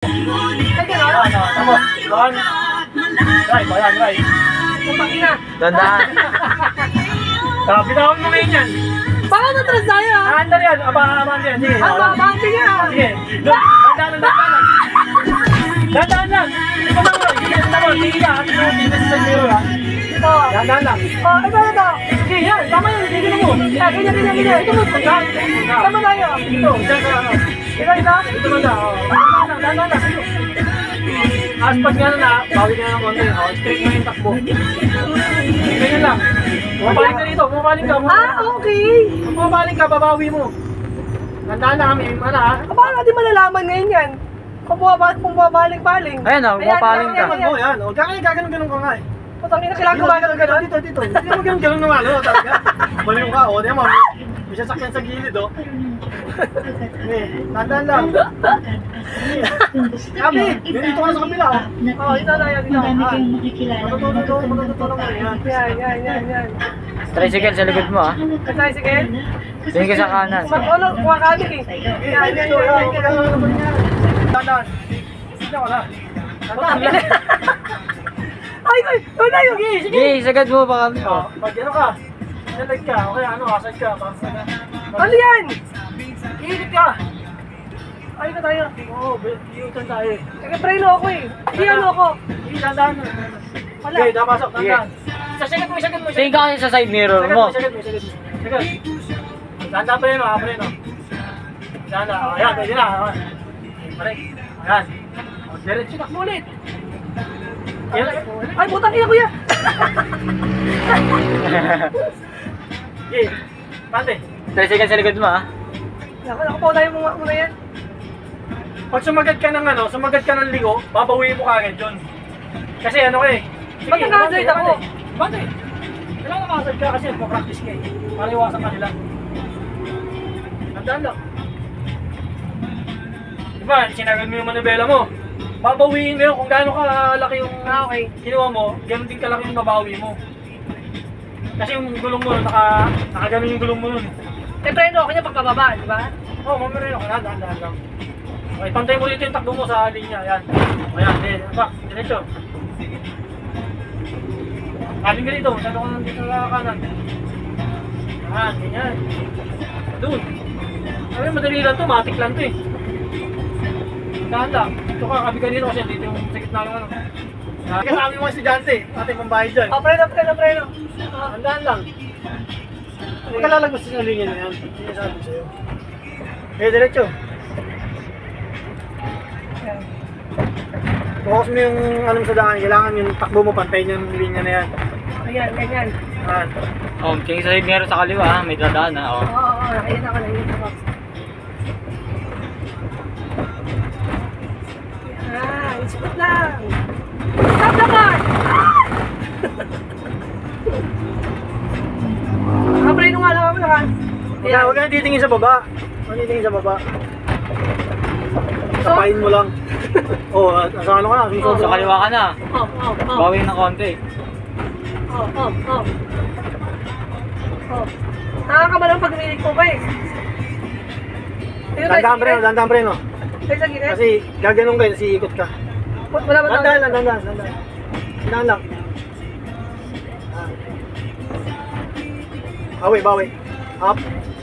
Tapos, doon. Drive, ayan, drive. Dandaan. Bitawan mo ngayon yan. Baka natras tayo ha? Andar yan, abang yan. Sige. Abang nga. Sige. Dandaan lang. Hindi ko mawala. Sige, tama. Sige ka. Sige sa miro ha. Ito. Dandaan lang. Ito. Sige, yan. Tama yan. Sige na mo. Ganyan. Ito mo. Tama tayo. Ito. Diyan ka ano. Ito mo na. Dandaan lang. Aspas nga na, bawi ka na ng konti. Straight mo yung takbo. Ganyan lang. Bumabaling ka dito, bumabaling ka. Okay. Kung bumabaling ka, babawi mo. Tandaan na kami, ano ha? Paano natin malalaman ngayon yan? Kung bumabaling-baling. Ayan o, bumabaling ka. Yan, yan. Gaganon ka nga eh. Putang ina, kailangan gumagano gano'n. Dito. Hindi mo gano'n naman, ano talaga. Baliw ka, o. Diyan mo, may sasakyan sa gilid, o. Tandaan lang. Kami, dito ka na sa kapila, o. Oo, ito na yan. Matututo lang yan. Yan. Tricycle sa likod mo ah. Tricycle? Tingin ka sa kanan. Kumakanik eh. Yan. Tandaan. Sige ka na. Tandaan. Ay, tayo. Sige, sagad mo baka. Pag ano ka, nalag ka, okay, ano, asad ka, Ano yan? iikot ka. Ay, ka tayo. Oo, iikutan tayo. Nag-preno ako eh. Hindi ano ako. Tandaan. Wala. Okay, napasok, tandaan. Sagad mo. Tingin ka kasi sa side mirror mo. Sagad. Tandaan pa rin, preno. Tandaan, ayan, pwede na. Ayan. Diretso na ulit. Ay, putang ina kuya. Okay, pante. Tricycle sa likod mo ah. Naku po tayo muna yan. Pag sumagat ka ng ligo, babawiin mo kagad yun. Kasi ano ka eh. Ba't naka-hazard ako? Bante. Kailangan naka-hazard ka kasi mag-practice ka eh. Para iwasan kanila. Tandaan lang. Diba, sinagad mo yung manibela mo. Babawiin mo yun kung gaano kalaki yung kinuha mo, gano'n din kalaki yung babawi mo. Kasi yung gulong mo, nakaganon yung gulong mo nun. Preno ako niya pagkababa, di ba? Oo, mamarino ka na, dahan lang. Okay, pantay mo dito yung takbo mo sa linya, ayan. Ayan, back, diretso. Kaling ka dito, masyado ka nang dito sa kanan. Ayan, ganyan. Doon. Sabi, madali lang to, matik lang to eh. Dahan lang. Ito ka, kabi ka dito kasi dito yung sakit na lang ano. Kasama yung mga estudyante, ating pambayad dyan. Preno. Dahan lang. Huwag ka lalagos sa linya na yan. Hindi sabi ko sa'yo. Okay, diretso. Focus mo yung anong sa daan, kailangan yung takbo mo, pantay yung linya na yan. Ayan, ganyan. Ayan. Oh, tingin sa side mirror sa kaliwa ah, may dadaan ah. Oh. Oo, nakikita ko. Ispot lang. Stop the car! Nakapreno nga lang ako naman. Huwag ka titingin sa baba. Huwag ka titingin sa baba. Tapain mo lang. Oo, nasa ano ka na? Sa kaliwa ka na. Bawing ng konti. Nakakabalang pag nilig ko pa eh. Dandang preno. Sa gilid? Kasi gaganong kayo, kasi ikot ka. Wala ba tawag? Dandang lang. Bawi. Up.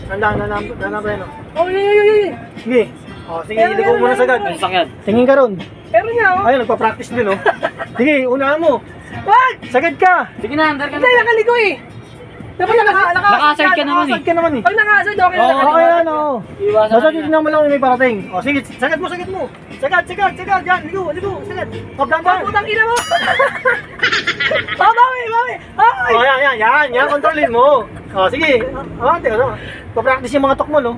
Dandang preno. Oh, yun. Sige. O, sige, iligaw mo na sagad. Sakyan. Tingin ka ron. Pero niya oh. Ayun, nagpa-practice din oh. Sige, unahan mo. Wag! Sagad ka. Sige na, andar ka Hindi, na. nakaligo eh. Dapat Naka-aside ka naman eh. Nakasad ka naman eh. Pag naka-aside, okay Oo, na. okay yan oo. Iwasan Basta ka na. titignan mo lang yung may parating. O sige, sagad mo. Sagad. Yan, ligo. Sagad. Hop, dandan. Putang ina mo! Oh, bawi! Ay! O, yan. Kontrolin mo. O, sige. O, ante, ano. Pa-practice yung mga tokmol, oh.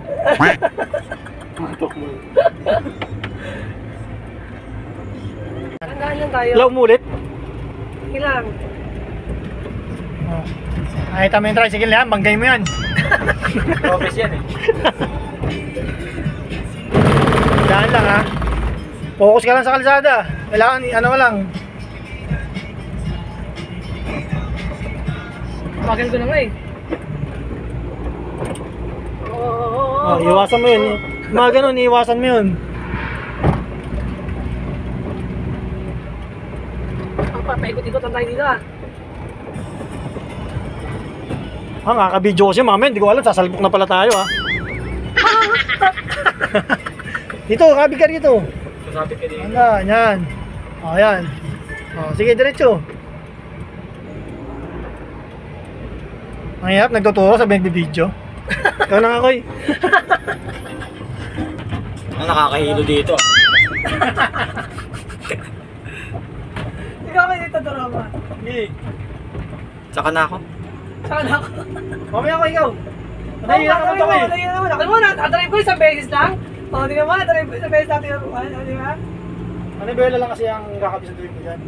Tandaan lang tayo. Ilaw mo ulit. Ilang. Ay, tama yung tricycle yan. Banggay mo yan. Office yan eh. Daan lang ha. Focus ka lang sa kalsada. Kailangan, ano mo lang. Bagal ko na nga eh. Iwasan mo yun. Mga ganun, iwasan mo yun. paikot-ikot ang tayo dito ah. Nakaka-video ko siya, mami. Hindi ko alam, sasalpok na pala tayo, ha. Dito, kabi ka rito. Sasabit ka din. Yan. O, yan. O, sige, diretso. Ang hirap, nagtuturo, sabi nagbibideo. Ikaw na nga, Koy. Ang nakakahilo dito. Ikaw kayo dito, Dorama. Sige. Saka na ako. Saan ako? Mamaya ko, ikaw. Madali lang naman ito, Koy. Madali lang naman. Ako mo, nadrive ko isang beses lang. O, di naman, nadrive ko isang beses lang. Di ba? Manibela lang kasi ang kakabis sa mo dyan.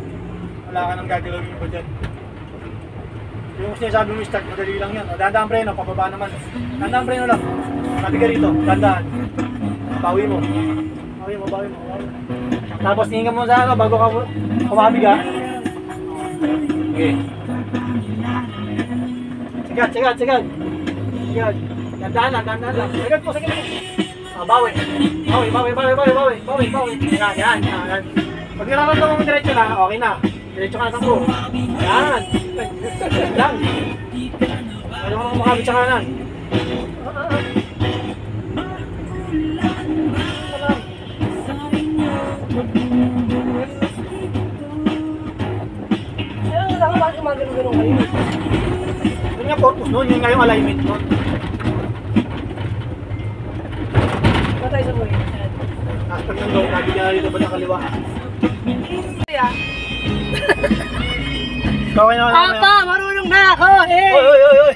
Wala ka nang gagalawin mo dyan. Yung sinasabi mo start, madali lang yan. O, dahan-dahan preno, pababa naman. Dahan-dahan preno lang. Sabi ka rito, dahan-dahan. Bawi mo. Bawi mo. Tapos tingin mo sa ano, bago ka kumabig ha. Okay. Sigat. Dahan-dahan lang. Sigat mo. Bawi. Yan. Pag nararamdaman mo diretso na, okay na. Diretso ka na takbo. Yan. Lang. Ano ka makabit sa kanan? Ayun, ako bakit gumagano-gano kayo? Yun nga purpose nun, yun nga yung alignment nun. Patay sa buhay. Aspect ng low, nabigyan na rito ba ng kaliwa? Kaya, Kawin na. Papa, marunong na ako! Eh! Oy!